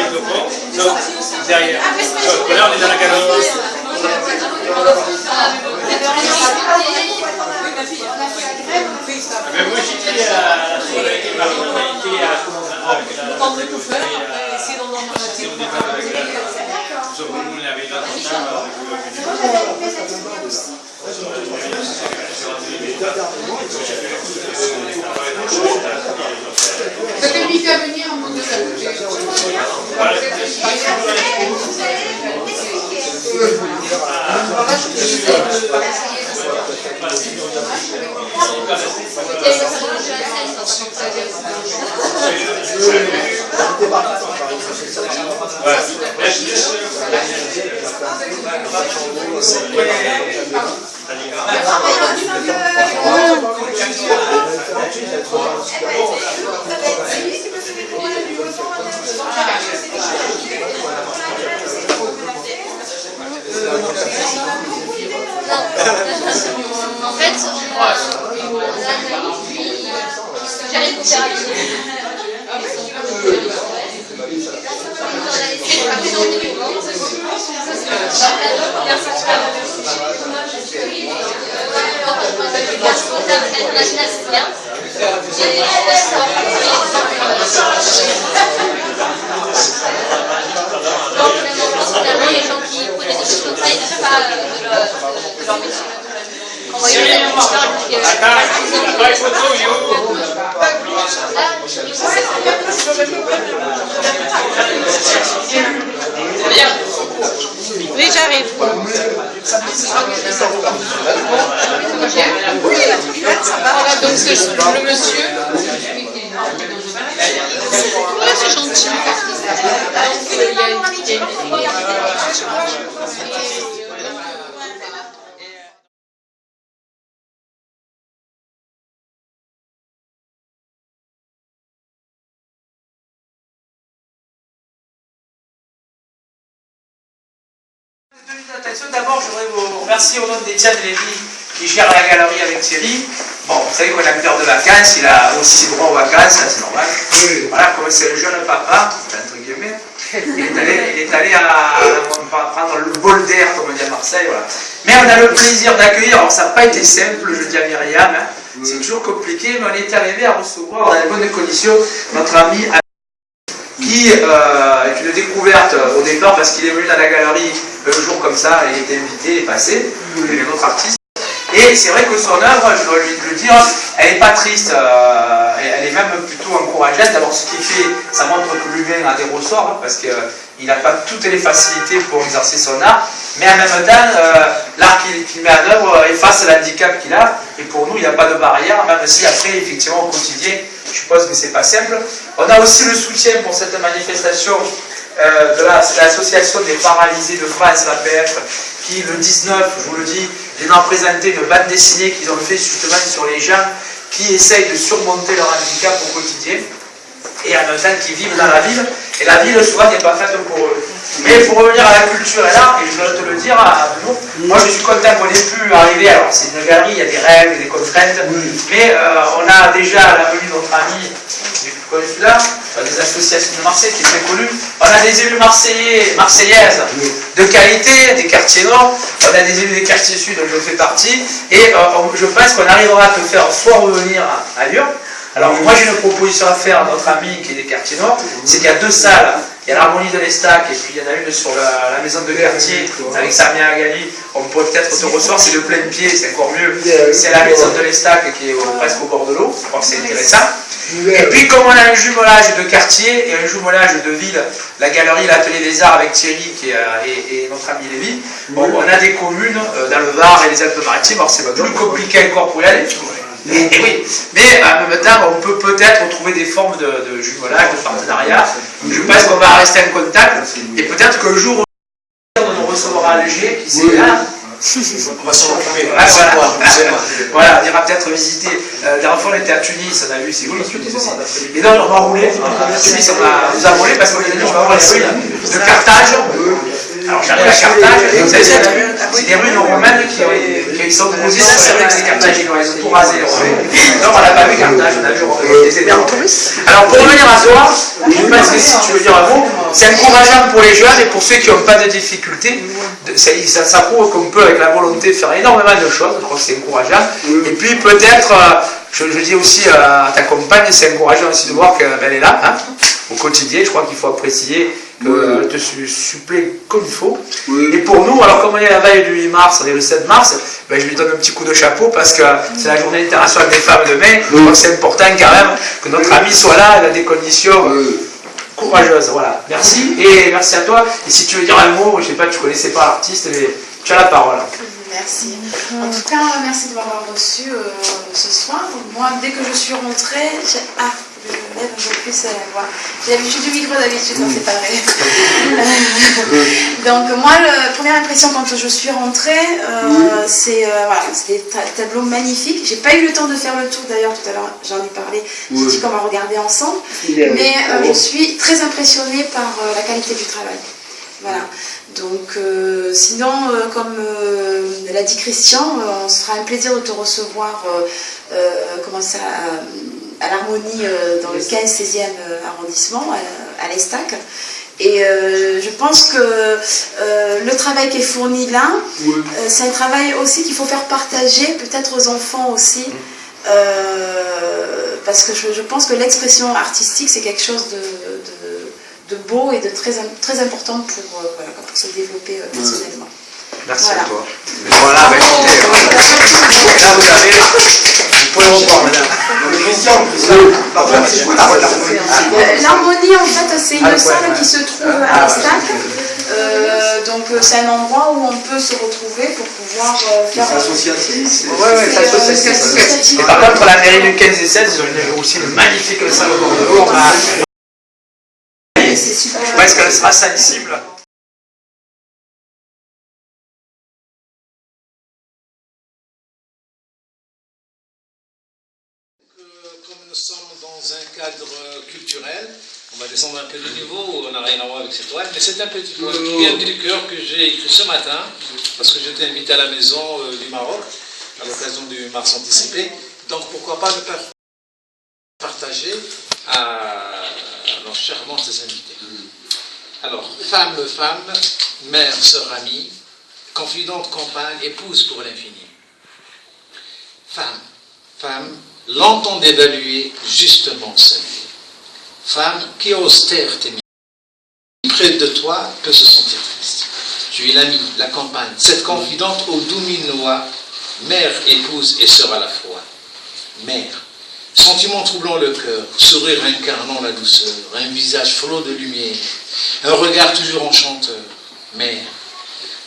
il dopo, derrière. Là on est dans la galerie. Mais moi j'étais à la soirée qui m'a été à on peut tout faire, essayer d'en emmagasiner. sauf que nous on avait une autre Moi j'avais mes ateliers aussi. Vous avez invité à venir en monde de la En fait, j'arrive pour faire les gens qui prenaient des choses comme ça, ils n'avaient pas de leur métier. En voyant la photo, Oui, j'arrive. Voilà, donc c'est le monsieur. Ouais, c'est gentil. D'abord, je voudrais vous remercier au nom d'Étienne Lévy qui gère la galerie avec Thierry. Bon, vous savez qu'on a une période de vacances, il a aussi droit aux vacances, c'est normal. Voilà, comme c'est le jeune papa, entre guillemets, il est allé prendre le bol d'air, comme on dit à Marseille. Voilà. Mais on a le plaisir d'accueillir, alors ça n'a pas été simple, je dis à Myriam, hein, c'est toujours compliqué, mais on est arrivé à recevoir dans les bonnes conditions notre ami qui est une découverte au départ parce qu'il est venu dans la galerie un jour comme ça, il était invité, il est passé, il est notre artiste. Et c'est vrai que son œuvre, je dois lui le dire, elle n'est pas triste, elle est même plutôt encourageante. D'abord, ce qu'il fait, ça montre que l'humain a des ressorts, parce qu'il n'a pas toutes les facilités pour exercer son art, mais en même temps, l'art qu'il met en œuvre efface l'handicap qu'il a, et pour nous, il n'y a pas de barrière, même si après, effectivement, au quotidien, je suppose que c'est pas simple. On a aussi le soutien pour cette manifestation de l'association des paralysés de France, l'APF, qui le 19, je vous le dis, vient en présenter une bande dessinée qu'ils ont fait justement sur les gens qui essayent de surmonter leur handicap au quotidien et en même temps qui vivent dans la ville. Et la ville souvent n'est pas faite pour eux. Mais pour revenir à la culture et l'art, et je dois te le dire à Benoît, moi je suis content qu'on ait pu arriver. Alors c'est une galerie, il y a des règles, des contraintes, mais on a déjà la venue de notre ami du consulat, des associations de Marseille qui est très connue. On a des élus marseillais, marseillaises de qualité, des quartiers nord, on a des élus des quartiers sud dont je fais partie, et je pense qu'on arrivera à te faire soit revenir à Lyon. Alors moi j'ai une proposition à faire à notre ami qui est des quartiers nord, c'est qu'il y a deux salles. Il y a l'harmonie de l'Estac et puis il y en a une sur la maison de quartier avec Samia Agali. On pourrait peut-être te recevoir, c'est de plein pied, c'est encore mieux. C'est la maison de l'Estac qui est presque au bord de l'eau, je crois que c'est intéressant. Et puis comme on a un jumelage de quartier et un jumelage de ville, la galerie l'Atelier des Arts avec Thierry et notre ami Lévy, bon, on a des communes dans le Var et les Alpes-Maritimes, alors c'est plus compliqué encore pour y aller. Et oui, mais en même temps, on peut peut-être trouver des formes de jumelage, de partenariat. Je pense qu'on va rester en contact et peut-être qu'un jour, on nous recevra à Alger, qui sait là. On va s'en occuper. Voilà, on ira peut-être visiter. La dernière fois, on était à Tunis, on a vu, c'est cool, Tunis aussi. Et donc, on va rouler. Tunis, on nous a roulé parce qu'on est allé voir les ruines de Carthage. Alors, j'arrive à Carthage, vous savez, c'est des ruines romaines qui quand ils sont posés, ça c'est vrai que c'est Carthaginois, ils ont tout rasé. Non, on n'a pas vu Carthage, on a vu des événements. Alors pour revenir à toi, je ne sais pas si tu veux dire un mot, c'est encourageant pour les jeunes et pour ceux qui n'ont pas de difficultés. Ça prouve qu'on peut, avec la volonté, de faire énormément de choses. Je crois que c'est encourageant. Et puis peut-être, je dis aussi à ta compagne, c'est encourageant aussi de voir qu'elle est là, hein, au quotidien. Je crois qu'il faut apprécier qu'elle te supplée comme il faut. Et pour nous, alors comme on est la veille du 8 mars, on est le 7 mars, ben, je lui donne un petit coup de chapeau parce que c'est la journée internationale des femmes demain. Je crois que c'est important quand même que notre ami soit là, elle a des conditions courageuses. Voilà, merci. Et merci à toi. Et si tu veux dire un mot, je ne sais pas, tu ne connaissais pas l'artiste, mais tu as la parole. Merci. En tout cas, merci de m'avoir reçu ce soir. Moi, dès que je suis rentrée, je lève un peu plus la voix. J'ai l'habitude du micro d'habitude, non, c'est pas vrai. Donc, moi, la première impression quand je suis rentrée, c'est des tableaux magnifiques. J'ai pas eu le temps de faire le tour, d'ailleurs, tout à l'heure, j'en ai parlé. J'ai dit qu'on va regarder ensemble. Mais je suis très impressionnée par la qualité du travail. Voilà. Donc, sinon, comme l'a dit Christian, on se fera un plaisir de te recevoir à l'Harmonie dans le 15-16e arrondissement, à l'Estac. Et je pense que le travail qui est fourni là, c'est un travail aussi qu'il faut faire partager, peut-être aux enfants aussi. Parce que je pense que l'expression artistique, c'est quelque chose de beau et de très important pour se développer personnellement. Merci voilà. à toi. Voilà, bah, écoutez, là vous savez, vous pouvez revoir madame. L'harmonie en fait c'est une salle qui se trouve à l'Estac. Donc c'est un endroit où on peut se retrouver pour pouvoir faire... C'est associatif. C'est associatif. Et par contre, la mairie du 15 et 16, ils ont aussi une magnifique salle au bord de l'eau. C'est super. Est-ce qu'elle sera sensible? Comme nous sommes dans un cadre culturel, on va descendre un peu de niveau, on n'a rien à voir avec cette toile, mais c'est un petit poème qui vient du cœur que j'ai écrit ce matin, parce que j'étais invité à la maison du Maroc, à l'occasion du mars anticipé. Donc pourquoi pas le partager à nos charmantes invités. Alors, femme, mère, sœur, amie, confidente, compagne, épouse pour l'infini. Femme, longtemps d'évaluer justement sa vie. Femme qui ose taire tes mille. Près de toi peut se sentir triste. Tu es l'amie, la compagne, cette confidente au doux minois, mère, épouse et sœur à la fois. Mère, sentiment troublant le cœur, sourire incarnant la douceur, un visage flot de lumière, un regard toujours enchanteur. Mère,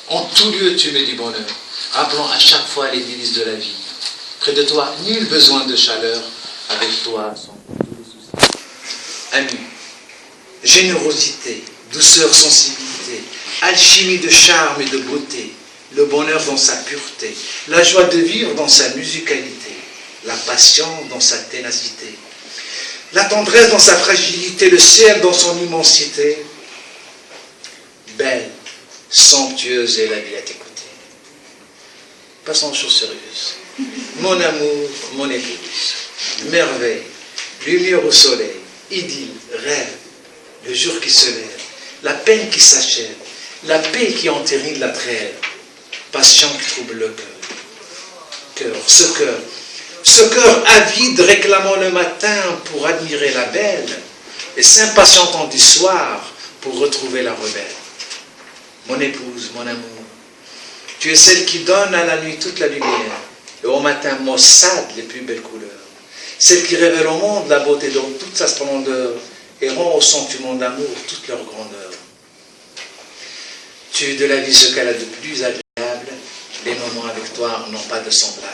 en tout lieu tu mets du bonheur, rappelant à chaque fois les délices de la vie. Près de toi, nul besoin de chaleur, avec toi sans tous les soucis. Amie, générosité, douceur, sensibilité, alchimie de charme et de beauté, le bonheur dans sa pureté, la joie de vivre dans sa musicalité, la passion dans sa ténacité, la tendresse dans sa fragilité, le ciel dans son immensité. Belle, somptueuse et la vie à tes côtés. Passons aux choses sérieuses. Mon amour, mon épouse, merveille, lumière au soleil, idylle, rêve, le jour qui se lève, la peine qui s'achève, la paix qui entérine la trêve, passion qui trouble le cœur. Ce cœur avide réclamant le matin pour admirer la belle et s'impatientant du soir pour retrouver la rebelle. Mon épouse, mon amour, tu es celle qui donne à la nuit toute la lumière et au matin maussade les plus belles couleurs. Celle qui révèle au monde la beauté dans toute sa splendeur et rend au sentiment d'amour toute leur grandeur. Tu es de la vie ce qu'elle a de plus agréable, les moments avec toi n'ont pas de semblable.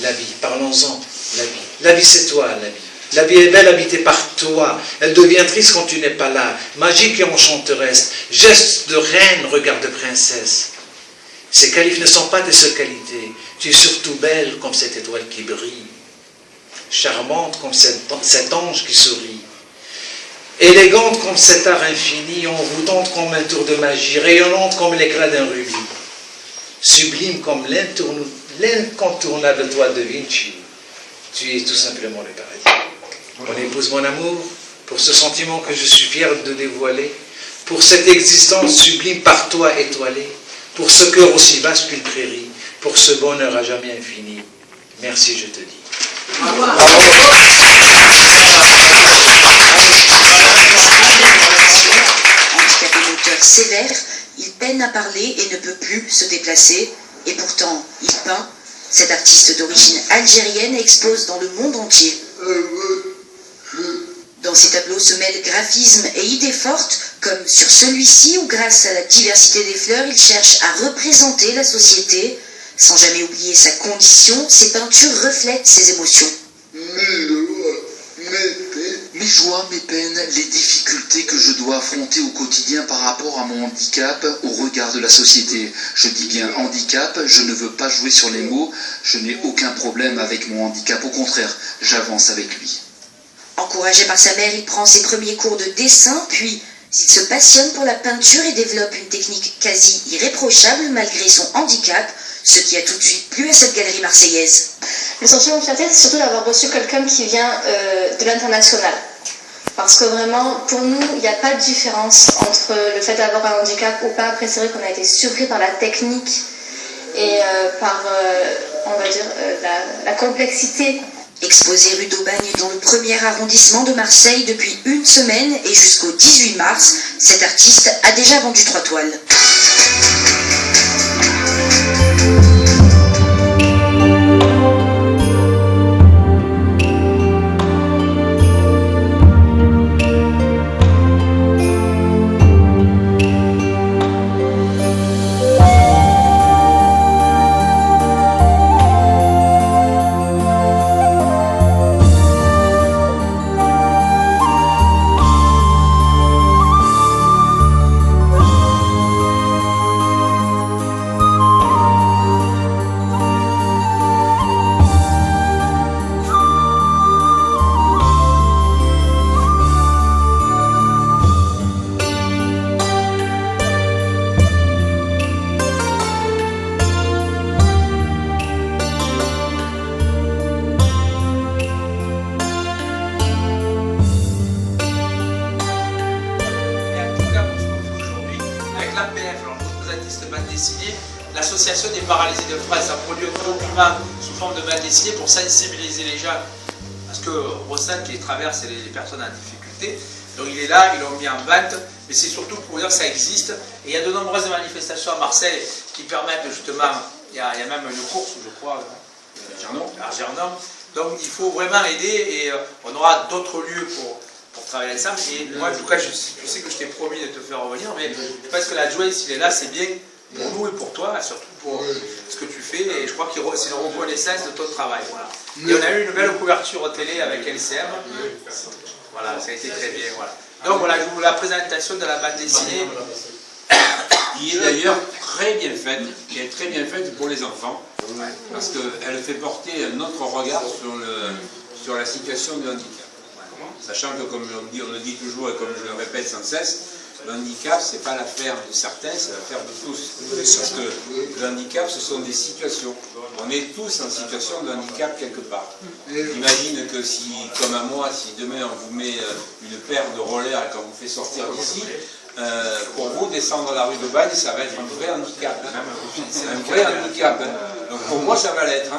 La vie, parlons-en, la vie. La vie c'est toi, la vie. La vie est belle habitée par toi. Elle devient triste quand tu n'es pas là. Magique et enchanteresse. Geste de reine, regard de princesse. Ces qualifs ne sont pas tes seules qualités. Tu es surtout belle comme cette étoile qui brille. Charmante comme cet ange qui sourit. Élégante comme cet art infini. Envoûtante comme un tour de magie. Rayonnante comme l'éclat d'un rubis. Sublime comme l'incontournable toile de Vinci. Tu es tout simplement le paradis. Mon épouse, mon amour, pour ce sentiment que je suis fier de dévoiler, pour cette existence sublime par toi étoilée, pour ce cœur aussi vaste qu'une prairie, pour ce bonheur à jamais infini, merci, je te dis. Handicapé moteur sévère, il peine à parler et ne peut plus se déplacer. Et pourtant, il peint. Cet artiste d'origine algérienne expose dans le monde entier. Dans ses tableaux se mêlent graphisme et idées fortes, comme sur celui-ci où, grâce à la diversité des fleurs, il cherche à représenter la société. Sans jamais oublier sa condition, ses peintures reflètent ses émotions. Mes joies, mes peines, les difficultés que je dois affronter au quotidien par rapport à mon handicap au regard de la société. Je dis bien handicap, je ne veux pas jouer sur les mots, je n'ai aucun problème avec mon handicap, au contraire, j'avance avec lui. Encouragé par sa mère, il prend ses premiers cours de dessin, puis il se passionne pour la peinture et développe une technique quasi irréprochable malgré son handicap, ce qui a tout de suite plu à cette galerie marseillaise. Le sentiment de fierté, c'est surtout d'avoir reçu quelqu'un qui vient de l'international. Parce que vraiment, pour nous, il n'y a pas de différence entre le fait d'avoir un handicap ou pas. Après, c'est vrai qu'on a été surpris par la technique et par, on va dire, la complexité. Exposé rue d'Aubagne dans le 1er arrondissement de Marseille depuis une semaine et jusqu'au 18 mars, cet artiste a déjà vendu 3 toiles. L'Association des paralysés de France a produit un document sous forme de bande dessinée pour sensibiliser les gens parce que ressentent qu'ils traversent les personnes en difficulté. Donc il est là, ils l'ont mis en vente, mais c'est surtout pour dire que ça existe. Et il y a de nombreuses manifestations à Marseille qui permettent justement, il y a même une course, je crois, à Gernom. Donc il faut vraiment aider et on aura d'autres lieux pour travailler ensemble. Et moi, en tout cas, je sais que je t'ai promis de te faire revenir, mais je pense que l'adjoint, s'il est là, c'est bien pour nous et pour toi, surtout pour ce que tu fais, et je crois que c'est une reconnaissance de ton travail. Voilà. Et on a eu une belle couverture télé avec LCM, voilà, ça a été très bien. Voilà. Donc voilà, je vous la présentation de la bande dessinée. Qui est d'ailleurs très bien faite, qui est très bien faite pour les enfants, parce qu'elle fait porter un autre regard sur la situation de handicap. Sachant que, comme on le dit toujours et comme je le répète sans cesse, le handicap, ce n'est pas l'affaire de certains, c'est l'affaire de tous. Parce que le handicap, ce sont des situations. On est tous en situation de handicap quelque part. J'imagine que si, comme à moi, si demain on vous met une paire de rollers et qu'on vous fait sortir d'ici, pour vous, descendre la rue d'Aubagne, ça va être un vrai handicap. C'est un vrai handicap. Donc pour moi, ça va l'être.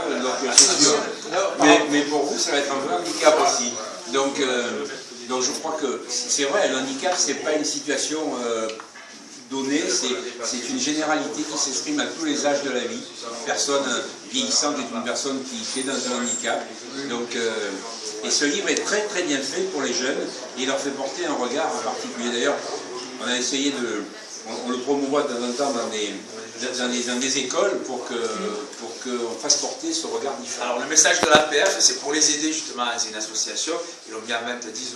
Mais pour vous, ça va être un vrai handicap aussi. Donc je crois que c'est vrai, le handicap, ce n'est pas une situation donnée, c'est une généralité qui s'exprime à tous les âges de la vie. Une personne vieillissante est une personne qui est dans un handicap. Donc, et ce livre est très très bien fait pour les jeunes et il leur fait porter un regard particulier. D'ailleurs, on a essayé on le promouvoit de temps en temps dans des écoles pour qu'on fasse porter ce regard différent. Alors le message de l'APF, c'est pour les aider justement, c'est une association, ils ont mis en vente 10 €.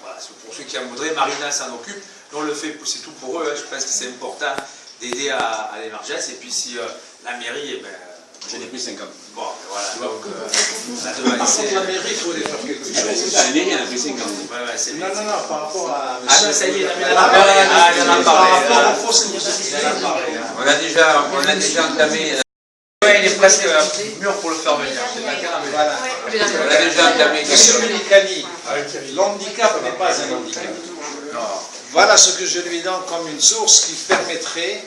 Voilà, c'est pour ceux qui en voudraient, Marina s'en occupe. Nous on le fait, c'est tout pour eux, hein. Je pense que c'est important d'aider à l'émergence. Et puis si la mairie, j'en ai pris 50. Bon, voilà, donc ça devrait laisser... La mairie, il faut les faire quelque chose. La mairie, elle a pris 50. Ouais, non, par rapport à... Ah non, ça y est, il en a parlé. Il en a parlé. On a déjà entamé... Ouais, il est presque mûr pour le faire venir. Voilà. On a déjà entamé quelque Monsieur chose. Ménicani, l'handicap n'est pas un handicap. Non. Voilà ce que je lui donne comme une source qui permettrait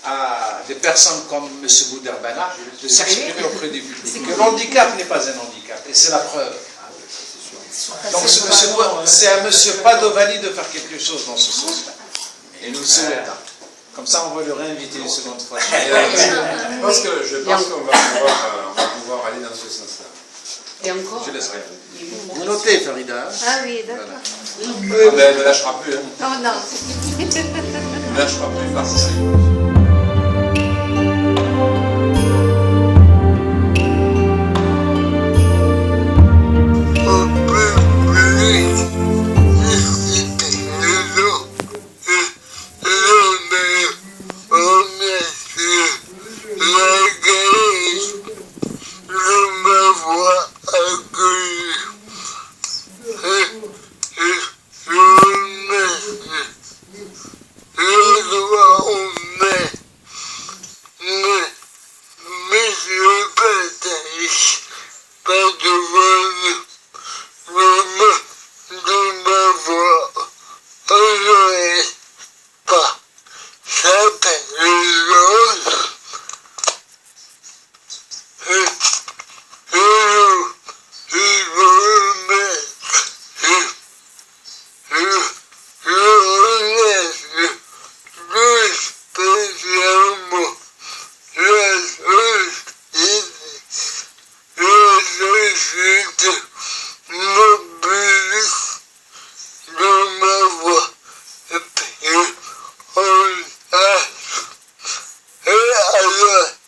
à des personnes comme M. Bouderbana de s'exprimer auprès du public. Que l'handicap n'est pas un handicap, et c'est la preuve. Donc c'est à M. Padovani de faire quelque chose dans ce sens-là. Et nous le souhaitons. Comme ça, on va le réinviter une seconde fois. Je pense qu'on va pouvoir aller dans ce sens-là. Et encore. Je laisserai. Vous notez, Farida. Ah oui, d'accord. Ah ben, elle ne lâchera plus. Hein. Non, non. Elle ne lâchera plus parce que Alors,